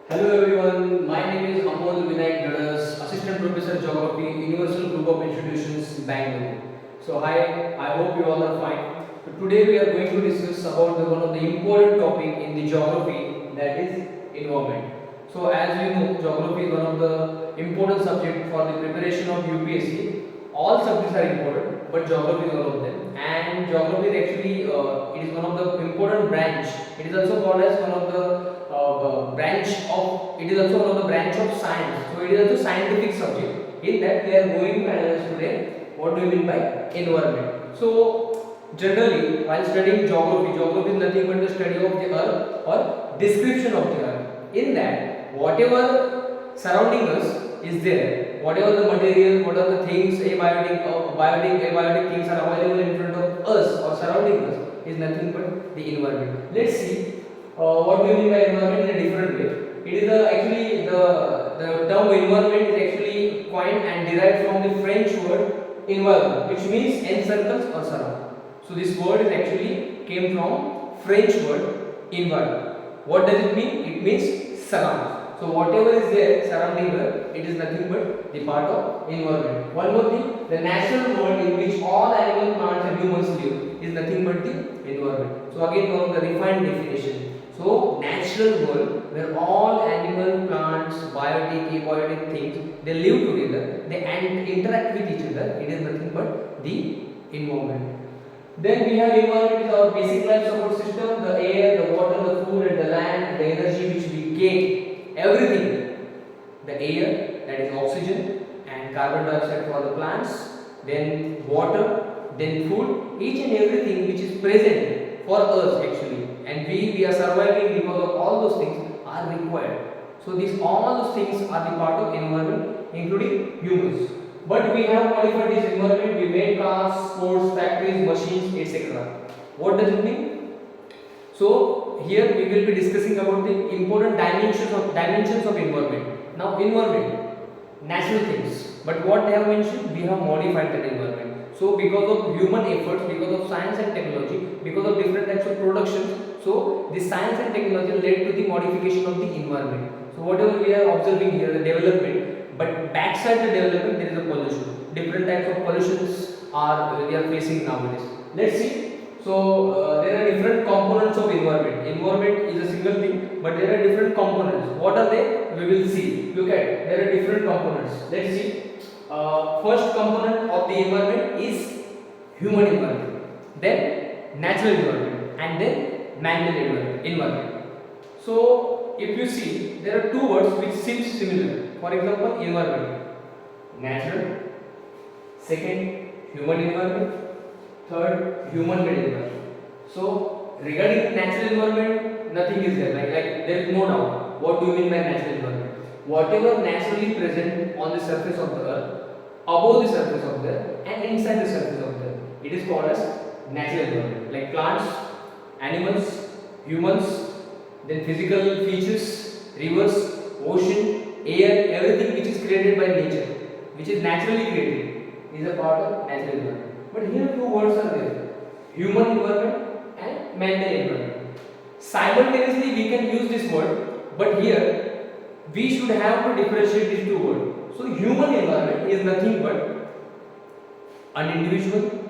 Hello everyone, my name is Amol Vinayak Gadas, Assistant Professor Geography, Universal Group of Institutions, Bangalore. So hi, I hope you all are fine. So today we are going to discuss about one of the important topic in the geography, that is environment. So as you know, geography is one of the important subject for the preparation of UPSC. All subjects are important, but geography is one of them. And geography is actually it is one of the important branch. It is also called as one of the branch of. It is also one of the branch of science. So it is also scientific subject. In that we are going to analyze today. What do you mean by environment? So generally, while studying geography, geography is nothing but the study of the earth or description of the earth. In that, whatever surrounding us is there, whatever the material, what are the things, abiotic things are available in front of us or surrounding us is nothing but the environment. Let's see what do you mean by environment in a different way. It is actually the term environment is actually coined and derived from the French word environment, which means encircles or surround. So this word is actually came from French word environment. What does it mean? It means surround. So whatever is there surrounding her, it is nothing but the part of environment. One more thing, the natural world in which all animal, plants and humans live is nothing but the environment. So again, one of the refined definition. So natural world where all animal, plants, biotic, abiotic things they live together, they interact with each other. It is nothing but the environment. Then we have environment is our basic life support system, the air, the water, the food and the land, the energy which we get, everything. The air, that is oxygen and carbon dioxide for the plants, then water, then food, each and everything which is present for us actually. And we are surviving because of all those things are required. So these all those things are the part of environment including humans. But we have modified this environment, we made cars, sports, factories, machines, etc. What does it mean? So here we will be discussing about the important dimensions of environment. Now environment, natural things. But what they have mentioned, we have modified that environment. So because of human efforts, because of science and technology, because of different types of production, so the science and technology led to the modification of the environment. So whatever we are observing here, the development, but backside the development there is a pollution. Different types of pollutions are we are facing nowadays. Let's see. So there are different components of environment. Environment is a single thing, but there are different components. What are they? We will see. Look at there are different components. Let's see. First component of the environment is human environment, then natural environment, and then man-made environment. So if you see, there are two words which seem similar. For example, environment, natural, second human environment, third human-made environment. So regarding natural environment, nothing is there. Like there is no doubt. What do you mean by natural environment? Whatever naturally present on the surface of the earth, above the surface of the earth, and inside the surface of the earth, it is called as natural environment. Like plants, animals, humans, then physical features, rivers, ocean, air, everything which is created by nature, which is naturally created, is a part of natural environment. But here two words are there: human environment and man-made environment. Simultaneously, we can use this word, but here we should have to differentiate these two words. So, human environment is nothing but an individual,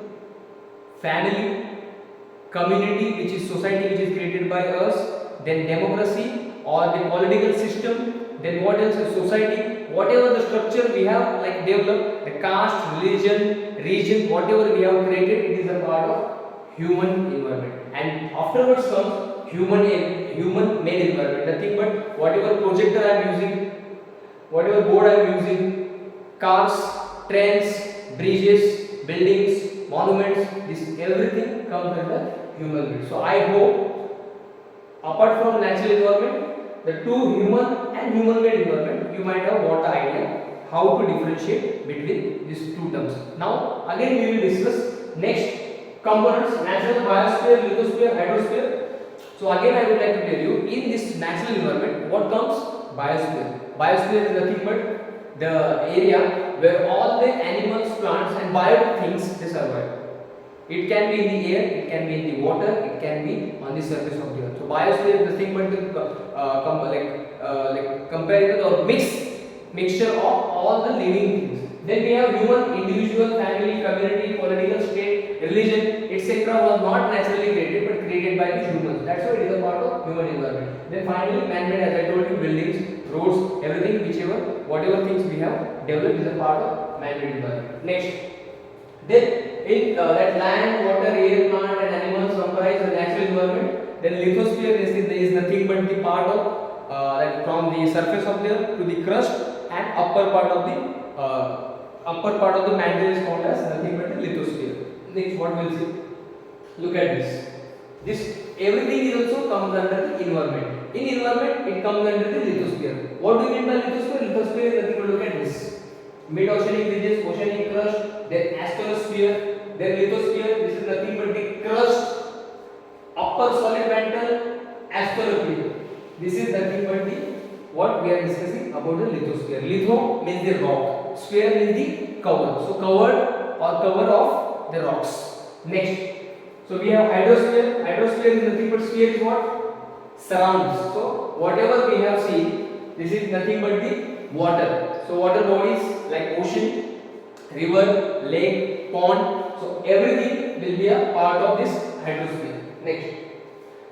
family, community, which is society, which is created by us, then democracy or the political system, then what else is society, whatever the structure we have like developed, the caste, religion, region, whatever we have created, it is a part of human environment. And afterwards comes human made environment, nothing but whatever projector I am using, whatever board I am using, cars, trains, bridges, buildings, monuments, this everything comes under human made. So I hope apart from natural environment, the two human and human made environment, you might have got the idea how to differentiate between these two terms. Now again we will discuss next components: natural, biosphere, lithosphere, hydrosphere. So again I would like to tell you, in this natural environment, what comes? Biosphere. Biosphere is nothing but the area where all the animals, plants and biotic things they survive. It can be in the air, it can be in the water, it can be on the surface of the earth. So biosphere is nothing but the comparison or mixture of all the living things. Then we have human, individual, family, community, political state, religion, etc. was not naturally created but created by the humans. That's why it is a part of human environment. Then finally, man-made, as I told you, buildings, roads, everything, whatever things we have developed is a part of man-made environment. Next, then in that land, water, air, plant and animals comprise the natural environment. Then lithosphere is nothing but the part of that from the surface of the earth to the crust and upper part of the mantle is called as nothing but the lithosphere. Next, what we'll see? Look at this. This everything is also comes under the environment. In environment, it comes under the lithosphere. What do you mean by lithosphere? Lithosphere is nothing but, look at this. Mid-oceanic ridges, oceanic crust, then astrosphere, then lithosphere. This is nothing but the crust, upper solid mantle, asterosphere. This is nothing but the what we are discussing about the lithosphere. Litho means the rock, sphere means the cover. So covered or cover of the rocks. Next, so we have hydrosphere. Hydrosphere is nothing but sphere is what? Surrounds. So whatever we have seen, this is nothing but the water. So water bodies like ocean, river, lake, pond. So everything will be a part of this hydrosphere. Next.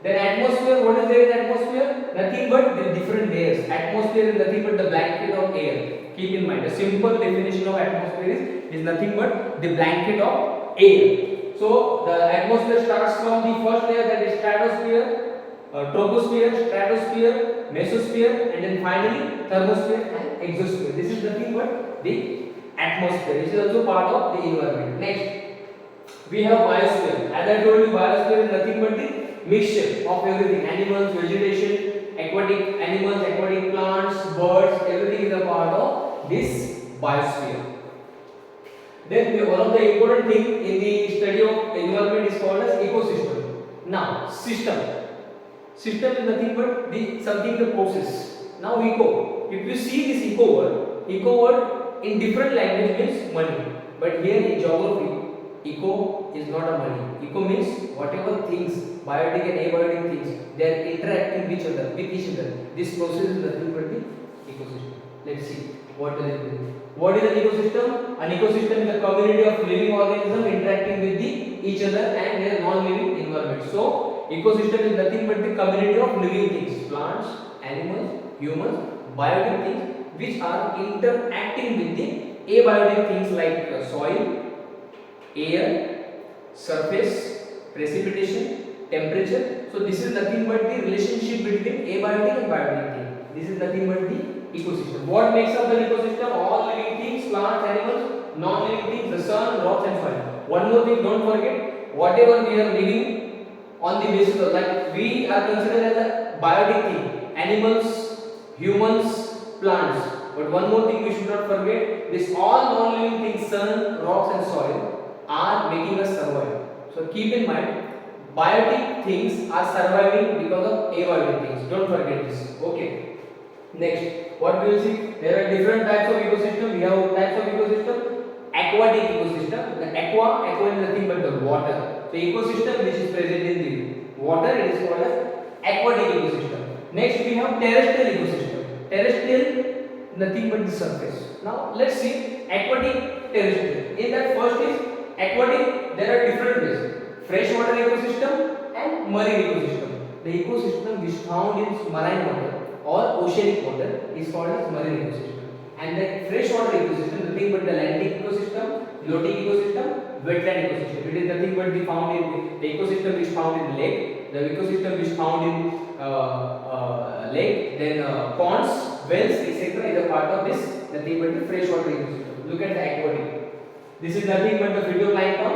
Then atmosphere, what is there in atmosphere? Nothing but the different layers. Atmosphere is nothing but the blanket of air. Keep in mind, a simple definition of atmosphere is nothing but the blanket of air. So the atmosphere starts from the first layer, that is stratosphere, troposphere, stratosphere, mesosphere, and then finally thermosphere and exosphere. This is nothing but the atmosphere. This is also part of the environment. Next, we have biosphere. As I told you, biosphere is nothing but the mixture of everything: animals, vegetation, aquatic animals, aquatic plants, birds. Everything is a part of this biosphere. Then one of the important thing in the study of environment is called as ecosystem. Now, system. System is nothing but the something the process. Now, eco. If you see this eco word in different language means money. But here in geography, eco is not a money. Eco means whatever things, biotic and abiotic things, they are interacting with each other. This process is nothing but the ecosystem. Let's see what does it mean. What is an ecosystem? An ecosystem is a community of living organisms interacting with each other and their non-living environment. So, ecosystem is nothing but the community of living things: plants, animals, humans, biotic things, which are interacting with the abiotic things like soil, air, surface, precipitation, temperature. So this is nothing but the relationship between abiotic and biotic thing. This is nothing but the ecosystem. What makes up the ecosystem? All living things, plants, animals, non-living things, the sun, rocks and soil. One more thing, don't forget, whatever we are living on the basis of, like we are considered as a biotic thing, animals, humans, plants. But one more thing we should not forget, this all non-living things, sun, rocks and soil, are making us survive. So keep in mind, biotic things are surviving because of abiotic things. Don't forget this. Okay. Next, what we will see? There are different types of ecosystem. We have types of ecosystem. Aquatic ecosystem. The aqua is nothing but the water. So ecosystem which is present in the water, it is called as aquatic ecosystem. Next, we have terrestrial ecosystem. Terrestrial, nothing but the surface. Now let's see aquatic, terrestrial. In that first is aquatic, there are different ways: freshwater ecosystem and marine ecosystem. The ecosystem which found in marine water or oceanic water is called as marine ecosystem. And the freshwater ecosystem, nothing but the landic ecosystem, floating ecosystem, wetland ecosystem. It is nothing but the found in the ecosystem which found in lake, the ecosystem which found in lake, then ponds, wells, etc. is a part of this, nothing but the freshwater ecosystem. Look at the aquatic. This is nothing but the phytoplankton.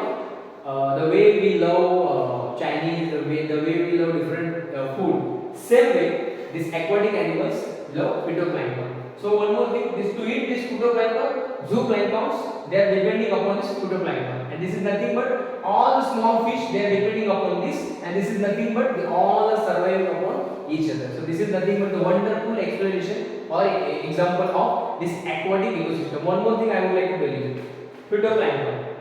The way we love Chinese, the way we love different food, same way these aquatic animals love phytoplankton. So one more thing, to eat this phytoplankton, zooplanktons, they are depending upon this phytoplankton, and this is nothing but all the small fish, they are depending upon this, and this is nothing but they all are surviving upon each other. So this is nothing but the wonderful explanation or example of this aquatic ecosystem. One more thing I would like to tell you: phytoplankton.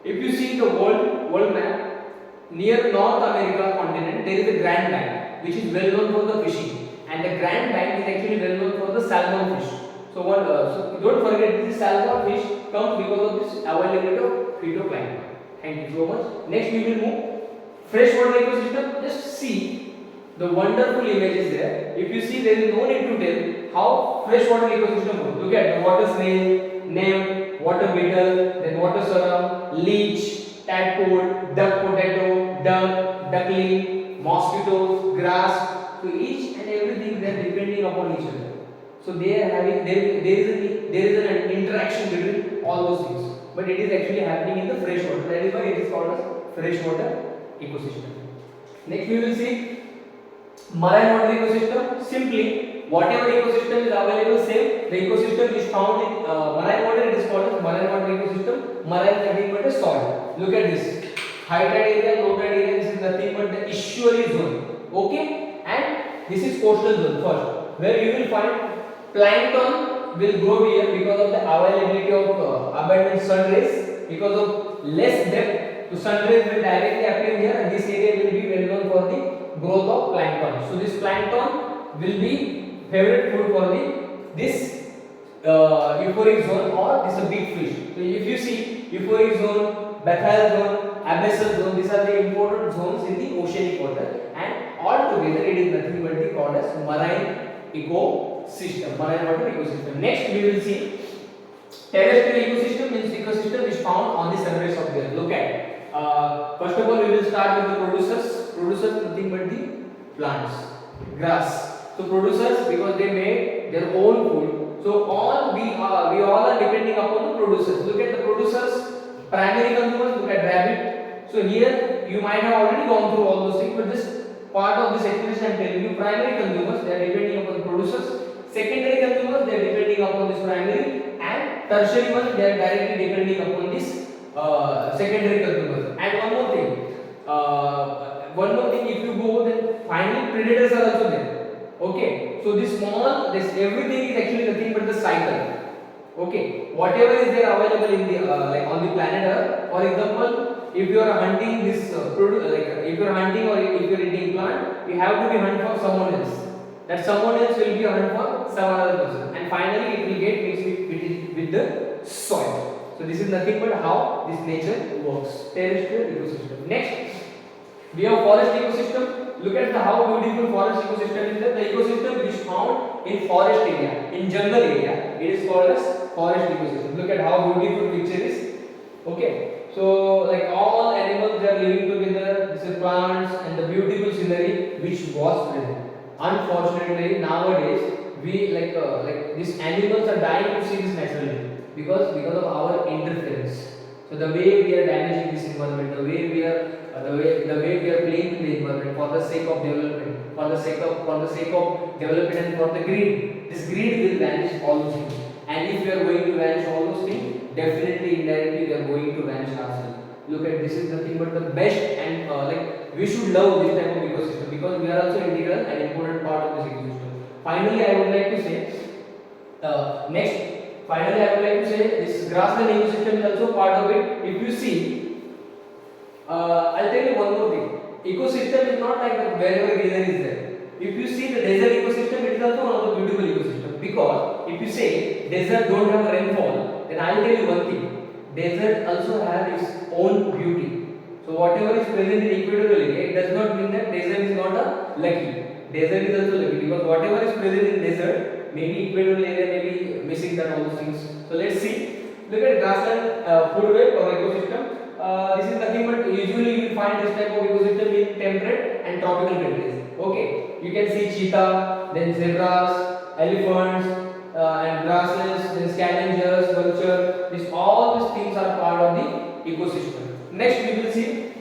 If you see the world, world map, near North America continent, there is a Grand Bank, which is well known for the fishing, and the Grand Bank is actually well known for the salmon fish. So what? So don't forget, this salmon fish comes because of this availability of phytoplankton. Thank you so much. Next, we will move freshwater ecosystem. Just see the wonderful images there. If you see, there is no need to tell how freshwater ecosystem works. Look at the water snail, nymph, water beetle, then water sorghum, leech, tadpole, duck potato, duck, duckling, mosquitoes, grass. So each and everything they are depending upon each other. So they are having there is an interaction between all those things. But it is actually happening in the freshwater. That is why it is called as freshwater ecosystem. Next we will see marine water ecosystem. Simply whatever ecosystem is available, same the ecosystem is found in marine water. It is called as marine water ecosystem. Marine nothing but a soil. Look at this. High tide area, low tide area. This is nothing but the estuary zone. Okay, and this is coastal zone first, where you will find plankton will grow here because of the availability of abundant sun rays. Because of less depth, the sun rays will directly appear here, and this area will be well known for the growth of plankton. So this plankton will be favorite food for this euphoric zone, or this is a big fish. So if you see euphoric zone, bathyal zone, abyssal zone, these are the important zones in the oceanic water, and all together it is nothing but the called as marine ecosystem, marine water ecosystem. Next we will see terrestrial ecosystem. Means ecosystem is found on the surface of the earth. Look at first of all we will start with the producers. Producers nothing but the plants, grass. So producers, because they make their own food. So we all are depending upon the producers. Look at the producers. Primary consumers, look at rabbit. So here you might have already gone through all those things, but this part of this explanation I am telling you. Primary consumers, they are depending upon the producers. Secondary consumers, they are depending upon this primary, and tertiary ones, they are directly depending upon this secondary consumers. And one more thing, if you go, then finally predators are also there. Okay, so this everything is actually nothing but the cycle. Okay, whatever is there available in the like on the planet Earth. For example, if you are hunting this if you are hunting or if you are eating plant, you have to be hunt for someone else. That someone else will be hunt for some other person, and finally it will get mixed with the soil. So this is nothing but how this nature works. Terrestrial ecosystem. Next, we have forest ecosystem. Look at how beautiful forest ecosystem is there. The ecosystem is found in forest area, in jungle area. It is called as forest ecosystem. Look at how beautiful picture is. Okay, so like all animals, they are living together. This is plants and the beautiful scenery which was present. Unfortunately, nowadays we these animals are dying to see this naturally because of our interference. So the way we are damaging this environment, the way we are playing in the environment for the sake of development, for the sake of development, and for the greed. This greed will vanish all those things. And if we are going to vanish all those things, definitely indirectly we are going to vanish ourselves. Look at this is nothing but the best, and we should love this type of ecosystem because we are also integral and important part of this ecosystem. Finally, I would like to say this grassland ecosystem is also part of it. If you see, I'll tell you one more thing. Ecosystem is not like wherever greenery is there. If you see the desert ecosystem, it is also one of the beautiful ecosystem, because if you say desert don't have rainfall, then I'll tell you one thing. Desert also have its own beauty. So whatever is present in equatorial area, it does not mean that desert is not a lucky. Desert is also lucky because whatever is present in desert, maybe equatorial area may be missing that all those things. So let's see. Look at grassland food web or ecosystem. This is nothing but usually you will find this type of ecosystem in temperate and tropical countries. Okay, you can see cheetah, then zebras, elephants, and grasses, then scavengers, vulture. All these things are part of the ecosystem. Next, we will see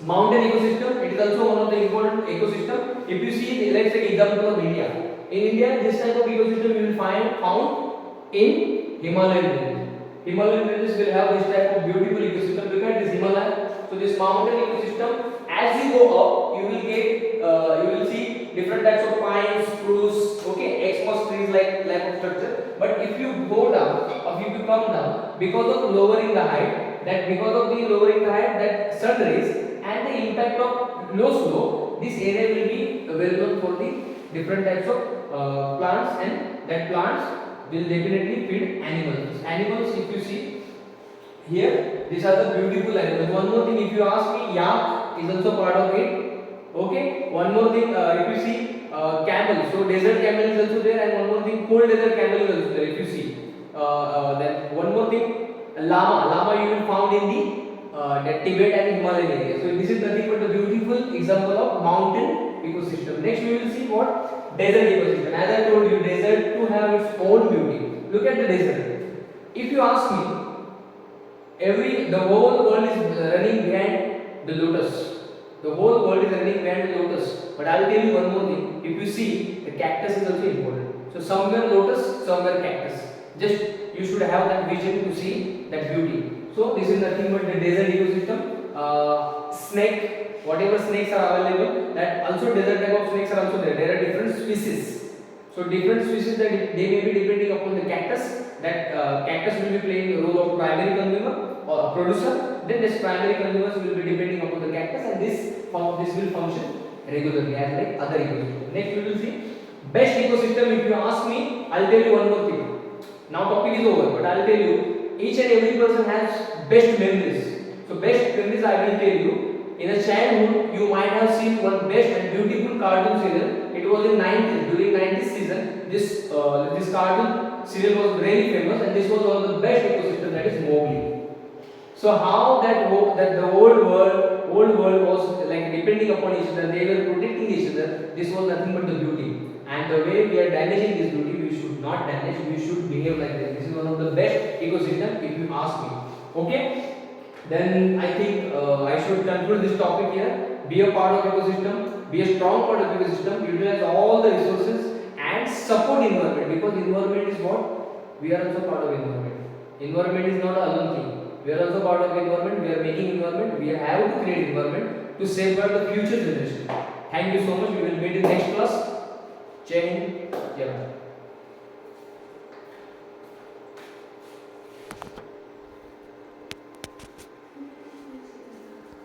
mountain ecosystem. It is also one of the important ecosystem. If you see, let's say example of India. In India, this type of ecosystem you will found in Himalayan ranges. Himalayan ranges will have this type of beautiful ecosystem. Look at this Himalaya. So this mountain ecosystem, as you go up, you will see different types of pines, spruce, okay, exposed trees like of structure. But if you go down, or if you come down, because of lowering the height, that because of the lowering the height, that sun rays and the impact of low slope, this area will be available for the different types of plants, and that plants will definitely feed animals. Animals, if you see here, these are the beautiful animals. One more thing, if you ask me, yak is also part of it. Okay. One more thing, if you see camel, so desert camel is also there, and one more thing, cold desert camel is also there. If you see, then one more thing, llama you will found in the Tibet and Himalayan area. So this is nothing but a beautiful example of mountain ecosystem. Next we will see what desert ecosystem. As I told you, desert to have its own beauty. Look at the desert. If you ask me, the whole world is running behind the lotus. The whole world is running behind the lotus. But I will tell you one more thing. If you see, the cactus is also important. So somewhere lotus, somewhere cactus. Just you should have that vision to see that beauty. So this is nothing but the desert ecosystem. Snake, whatever snakes are available, that also desert type of snakes are also there. There are different species. So different species that they may be depending upon the cactus. That cactus will be playing the role of primary consumer or producer. Then this primary consumers will be depending upon the cactus, and this will function regularly as like other ecosystem. Next we will see best ecosystem. If you ask me, I'll tell you one more thing. Now topic is over, but I'll tell you, each and every person has best memories. So best memories I will tell you. In a childhood, you might have seen one best and beautiful cartoon serial. It was in 90s, during 90s season. This cartoon serial was very famous, and this was one of the best ecosystem, that is Mowgli. So how that the old world was like depending upon each other, they were protecting each other. This was nothing but the beauty. And the way we are damaging this beauty, we should not damage. We should behave like this. This is one of the best ecosystem, if you ask me. Okay. Then I think I should conclude this topic here. Be a part of ecosystem. Be a strong part of ecosystem. Utilize all the resources and support environment, because environment is what we are also part of environment. Environment is not a alone thing. We are also part of environment. We are making environment. We have to create environment to safeguard the future generation. Thank you so much. We will meet in next class. Jai Hind. Jai Bharat.